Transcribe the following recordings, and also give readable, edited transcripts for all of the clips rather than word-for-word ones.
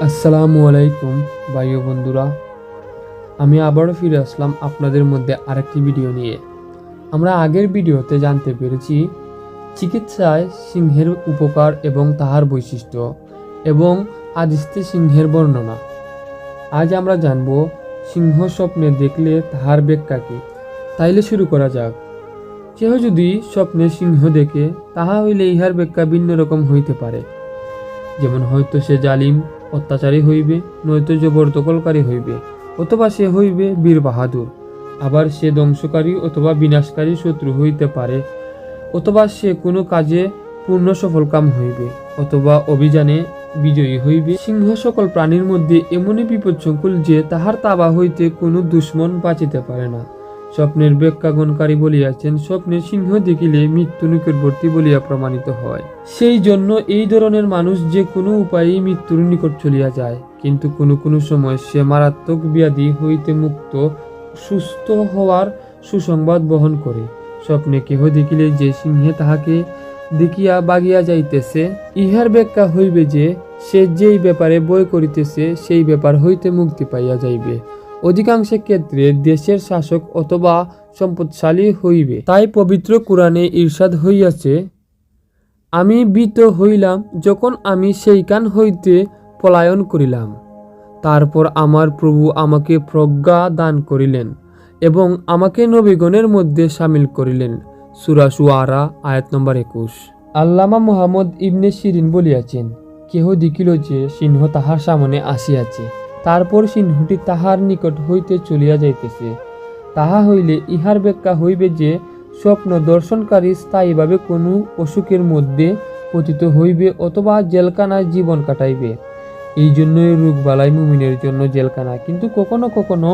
আসসালামু আলাইকুম ভাই ও বন্ধুরা, আমি আবারও ফিরে আসলাম আপনাদের মধ্যে আরেকটি ভিডিও নিয়ে। আমরা আগের ভিডিওতে জানতে পেরেছি চিকিৎসায় সিংহের উপকার এবং তাহার বৈশিষ্ট্য এবং আদিস্তে সিংহের বর্ণনা। আজ আমরা জানব সিংহ স্বপ্নে দেখলে তাহার ব্যাখ্যা কী। তাইলে শুরু করা যাক। কেহ যদি স্বপ্নে সিংহ দেখে, তাহা হইলে ইহার ব্যাখ্যা ভিন্ন রকম হইতে পারে। যেমন হয়তো সে জালিম অত্যাচারী হইবে, নয়তো জবরদখলকারী হইবে, অথবা সে হইবে বীর বাহাদুর। আবার সে ধ্বংসকারী অথবা বিনাশকারী শত্রু হইতে পারে, অথবা সে কোনো কাজে পূর্ণ সফলকাম হইবে, অথবা অভিযানে বিজয়ী হইবে। সিংহ সকল প্রাণীর মধ্যে এমনই বিপজ্জনক যে তাহার তাবা হইতে কোনো দুশ্মন বাঁচিতে পারে না। স্বপ্নের ব্যাখ্যাগণকারী বলিয়াছেন, স্বপ্নের সিংহ দেখিলে মৃত্যু নিকটবর্তী বলিয়া প্রমাণিত হয়। সেই জন্য এই ধরনের মানুষ যে কোনো উপায়েই মৃত্যুর নিকট চলিয়া যায়, কিন্তু কোনো কোনো সময় সে মারাত্মক ব্যাধি হইতে মুক্ত সুস্থ হওয়ার সুসংবাদ বহন করে। স্বপ্নে কেহ দেখিলে যে সিংহে তাহাকে দেখিয়া বাগিয়া যাইতেছে, ইহার ব্যাখ্যা হইবে যে সে যেই ব্যাপারে ভয় করিতেছে সেই ব্যাপার হইতে মুক্তি পাইয়া যাইবে। অধিকাংশ ক্ষেত্রে দেশের শাসক অথবা সম্পদশালী হইবে। তাই পবিত্র কোরআনে ইরশাদ হইয়াছে, আমি ভীত হইলাম যখন আমি সেইখান হইতে পলায়ন করিলাম। তারপর আমার প্রভু আমাকে প্রজ্ঞা দান করিলেন এবং আমাকে নবীগণের মধ্যে সামিল করিলেন। সূরা শুআরা আয়াত নম্বর 21। আল্লামা মুহাম্মদ ইবনে সিরিন বলিয়াছেন, কেহ দেখিল যে সিংহ তাহার সামনে আসিয়াছে, তারপর সিংহটি তাহার নিকট হইতে চলিয়া যাইতেছে, তাহা হইলে ইহার ব্যাখ্যা হইবে যে স্বপ্ন দর্শনকারী স্থায়ীভাবে কোনো অসুখের মধ্যে পতিত হইবে অথবা জেলখানায় জীবন কাটাইবে। এই জন্যই রোগবালাই মুমিনের জন্য জেলখানা, কিন্তু কখনো কখনো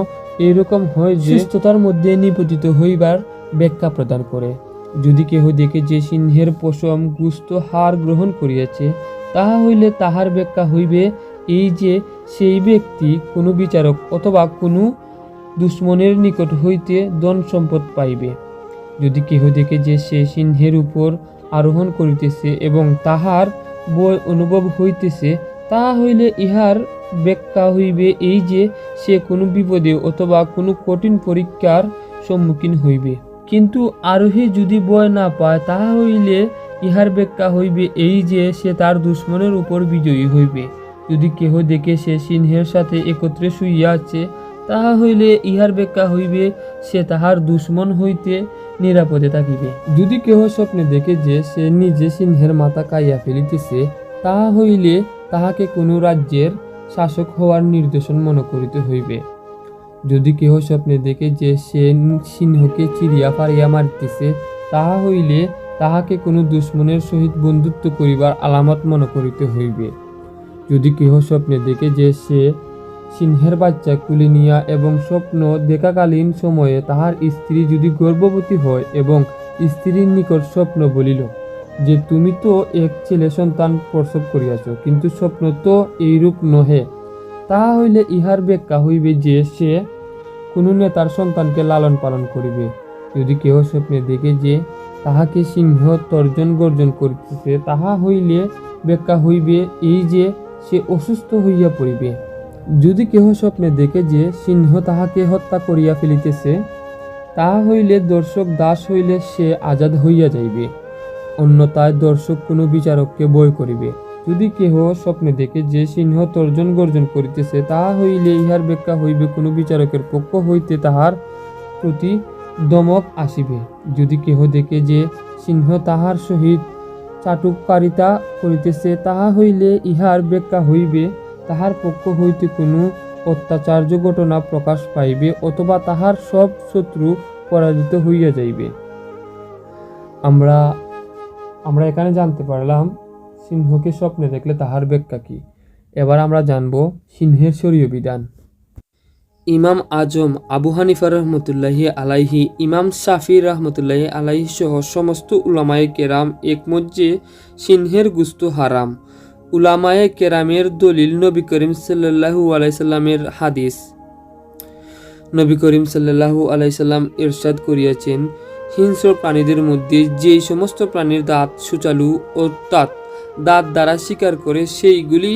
এইরকম হয় যে সুস্থতার মধ্যে নিপতিত হইবার ব্যাখ্যা প্রদান করে। যদি কেহ দেখে যে সিংহের পশম গুস্ত হাড় গ্রহণ করিয়াছে, তাহা হইলে তাহার ব্যাখ্যা হইবে এই যে সেই ব্যক্তি কোনো বিচারক অথবা কোনো দুশ্মনের নিকট হইতে ধন সম্পদ পাইবে। যদি কেহ দেখে যে সে সিংহের উপর আরোহণ করিতেছে এবং তাহার ভয় অনুভব হইতেছে, তাহা হইলে ইহার ব্যাখ্যা হইবে এই যে সে কোনো বিপদে অথবা কোনো কঠিন পরীক্ষার সম্মুখীন হইবে। কিন্তু আরোহী যদি ভয় না পায়, তাহা হইলে ইহার ব্যাখ্যা হইবে এই যে সে তার দুশ্মনের উপর বিজয়ী হইবে। যদি কেহ দেখে সে সিংহের সাথে একত্রে শুইয়া আছে, তাহা হইলে ইহার ব্যাখ্যা হইবে সে তাহার দুশ্মন হইতে নিরাপদে থাকিবে। যদি কেহ স্বপ্নে দেখে যে সে নিজে সিংহের মাথা খাইয়া ফেলিতেছে, তাহা হইলে তাহাকে কোনো রাজ্যের শাসক হওয়ার নির্দেশন মনে করিতে হইবে। যদি কেহ স্বপ্নে দেখে যে সে সিংহকে চিরিয়া ফাড়িয়া মারিতেছে, তাহা হইলে তাহাকে কোনো দুশ্মনের সহিত বন্ধুত্ব করিবার আলামত মনে করিতে হইবে। যদি কেহ স্বপ্নে দেখে যে সে সিংহের বাচ্চা কুলে নিয়া এবং স্বপ্ন দেখাকালীন সময়ে তাহার স্ত্রী যদি গর্ভবতী হয় এবং স্ত্রীর নিকট স্বপ্ন বলিল যে তুমি তো এক ছেলে সন্তান প্রসব করিয়াছ, কিন্তু স্বপ্ন তো এইরূপ নহে, তাহা হইলে ইহার ব্যাখ্যা হইবে যে সে কোনো নেতার সন্তানকে লালন পালন করিবে। যদি কেহ স্বপ্নে দেখে যে তাহাকে সিংহ তর্জন গর্জন করিতেছে, তাহা হইলে ব্যাখ্যা হইবে এই যে সে অসুস্থ হইয়া পড়িবে। যদি কেহ স্বপ্নে দেখে যে সিংহ তাহাকে হত্যা করিয়া ফেলিতেছে, তাহা হইলে দর্শক দাস হইলে সে আজাদ হইয়া যাইবে, অন্যথায় দর্শক কোনো বিচারককে ভয় করিবে। যদি কেহ স্বপ্নে দেখে যে সিংহ তর্জন গর্জন করিতেছে, তাহা হইলে ইহার ব্যাখ্যা হইবে কোনো বিচারকের পক্ষ হইতে তাহার প্রতি দমক আসিবে। যদি কেহ দেখে যে সিংহ তাহার সহিত চাটুকারিতা করিতেছে, তাহা হইলে ইহার ব্যাখ্যা হইবে তাহার পক্ষ হইতে কোনো অত্যাচার্য ঘটনা প্রকাশ পাইবে অথবা তাহার সব শত্রু পরাজিত হইয়া যাইবে। আমরা এখানে জানতে পারলাম সিংহকে স্বপ্নে দেখলে তাহার ব্যাখ্যা কি। এবার আমরা জানব সিংহের শরীয় বিধান। ইমাম আজম আবু হানিফা রহমতুল্লাহি আলাইহি, ইমাম শাফি রহমতুল্লাহি আলাইহি সহ সমস্ত উলামায়ে কেরাম একমত যে সিংহের গোশত হারাম। উলামায়ে কেরামের দলিল নবী করিম সাল্লাল্লাহু আলাইহি সাল্লামের হাদিস। নবী করিম সাল্লাল্লাহু আলাইহি সাল্লাম ইরশাদ করিয়াছেন, হিংস্র প্রাণীদের মধ্যে যেই সমস্ত প্রাণীর দাঁত সুচালু অর্থাৎ দাঁত দ্বারা শিকার করে সেইগুলি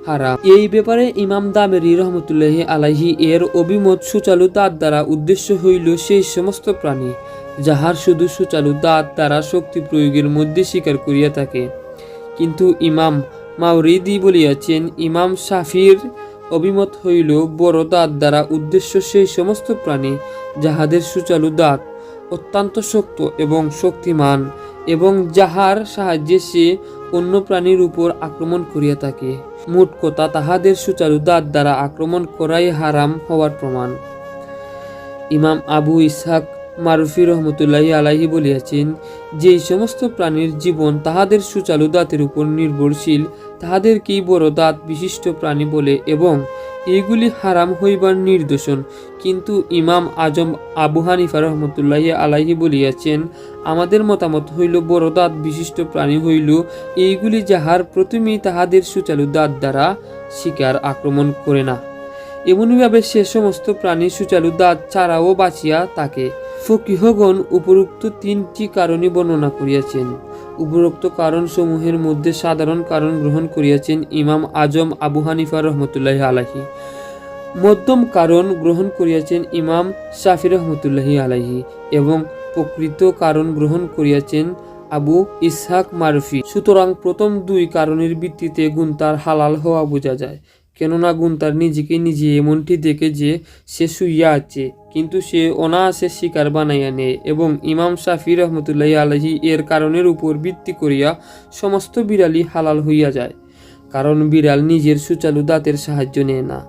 হারাম। এই ব্যাপারে ইমাম দামেরি রহমতুল্লাহি আলাইহি এর অভিমত সুচালু দাঁত দ্বারা উদ্দেশ্য হইল সেই সমস্ত প্রাণী যাহার শুধু সুচালু দাঁত দ্বারা শক্তি প্রয়োগের মধ্যে স্বীকার করিয়া থাকে। কিন্তু ইমাম মাওরিদি বলিয়াছেন, ইমাম শাফির অভিমত হইল বড় দাঁত দ্বারা উদ্দেশ্য সেই সমস্ত প্রাণী যাহাদের সুচালু দাঁত অত্যন্ত শক্ত এবং শক্তিমান এবং যাহার সাহায্যে সে অন্য প্রাণীর উপর আক্রমণ করিয়া থাকে। মোট কথা, তাহাদের সুচালু দাঁত দ্বারা আক্রমণ করাই হারাম হওয়ার প্রমাণ। ইমাম আবু ইসহাক মারুফি রহমতুল্লাহি আলাইহি বলিয়াছেন, যেই সমস্ত প্রাণীর জীবন তাহাদের সুচালু দাঁতের উপর নির্ভরশীল তাহাদেরকেই বড় দাঁত বিশিষ্ট প্রাণী বলে এবং এইগুলি হারাম হইবার নির্দেশন। কিন্তু ইমাম আজম আবু হানিফা রহমতুল্লাহি আলাইহি বলিয়াছেন, আমাদের মতামত হইল বড় দাঁত বিশিষ্ট প্রাণী হইল এইগুলি যাহার প্রথমেই তাহাদের সুচালু দাঁত দ্বারা শিকার আক্রমণ করে না। এমনিভাবে সে সমস্ত প্রাণী সুচালু দাঁত ছাড়াও বাঁচিয়া থাকে। ফকিহগণ উপরোক্ত 3টি কারণই বর্ণনা করিয়াছেন। উপরোক্ত কারণসমূহের মধ্যে সাধারণ কারণ গ্রহণ করিয়াছেন ইমাম আজম আবু হানিফা রহমতুল্লাহি আলাইহি, মধ্যম কারণ গ্রহণ করিয়াছেন ইমাম শাফি রহমতুল্লাহি আলাইহি এবং প্রকৃত কারণ গ্রহণ করিয়াছেন আবু ইসহাক মারুফি। সুতরাং প্রথম 2 কারণের ভিত্তিতে গুনতার হালাল হওয়া বোঝা যায়, কেননা গুনতার নিজেকে নিজে এমনটি দেখে যে সে শুইয়া আছে, কিন্তু সে অনায়াসে শিকার বানাইয়া নেয় এবং ইমাম শাফি রহমতুল্লাহি আলাইহি এর কারণের উপর ভিত্তি করিয়া সমস্ত বিড়ালই হালাল হইয়া যায়, কারণ বিড়াল নিজের সুচালু দাঁতের সাহায্য নেয় না।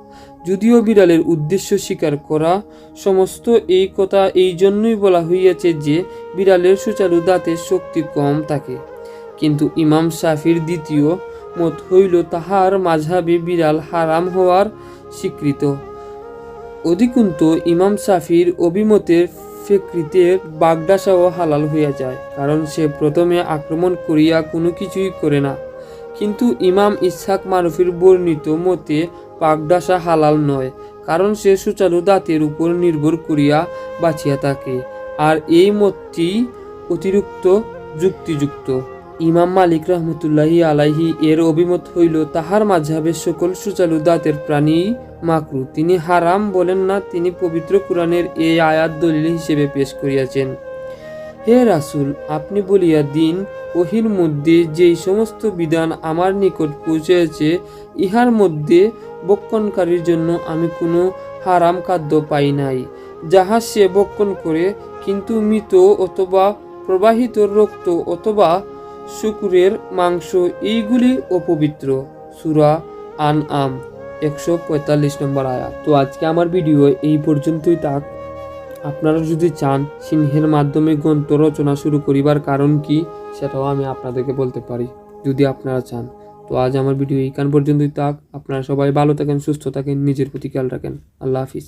যদিও বিড়ালের উদ্দেশ্য শিকার করা, সমস্ত এই কথা এই জন্যই বলা হইয়াছে যে বিড়ালের সুচালু দাঁতের শক্তি কম থাকে। কিন্তু ইমাম শাফির দ্বিতীয় মত হইল তাহার মাযহাবে বিড়াল হারাম হওয়ার স্বীকৃত। অধিকন্তু ইমাম শাফির অভিমতের প্রেক্ষিতে বাগডাসাও হালাল হইয়া যায়, কারণ সে প্রথমে আক্রমণ করিয়া কোনো কিছুই করে না। কিন্তু ইমাম ইসহাক মারুফির বর্ণিত মতে বাগডাসা হালাল নয়, কারণ সে সুচালু দাঁতের উপর নির্ভর করিয়া বাঁচিয়া থাকে, আর এই মতটি অতিরিক্ত যুক্তিযুক্ত। ইমাম মালিক রহমতুল্লাহি আলাইহি এর অভিমত হইল তাহার মাযহাবের সকল সুচালু দাঁতের প্রাণী মাকরু। তিনি হারাম বলেন না, তিনি পবিত্র কুরআনের এই আয়াত দলিল হিসেবে পেশ করিয়াছেন। হে রাসূল, আপনি বলিয়া দিন, ওহির মধ্যে যেই সমস্ত বিধান আমার নিকট পৌঁছেছে ইহার মধ্যে বক্ষণকারীর জন্য আমি কোনো হারাম খাদ্য পাই নাই, যাহা সে বক্ষণ করে, কিন্তু মৃত অথবা প্রবাহিত রক্ত অথবা শুকুরের মাংস এইগুলি অপবিত্র। সূরা আনআম 145 নম্বর আয়াত। তো আজকে আমার ভিডিও এই পর্যন্তই থাক। আপনারা যদি চান সিংহের মাধ্যমে গ্রন্থ রচনা শুরু করিবার কারণ কি সেটাও আমি আপনাদেরকে বলতে পারি, যদি আপনারা চান। তো আজ আমার ভিডিও এইখান পর্যন্তই থাক। আপনারা সবাই ভালো থাকেন, সুস্থ থাকেন, নিজের প্রতি খেয়াল রাখেন। আল্লাহ হাফিজ।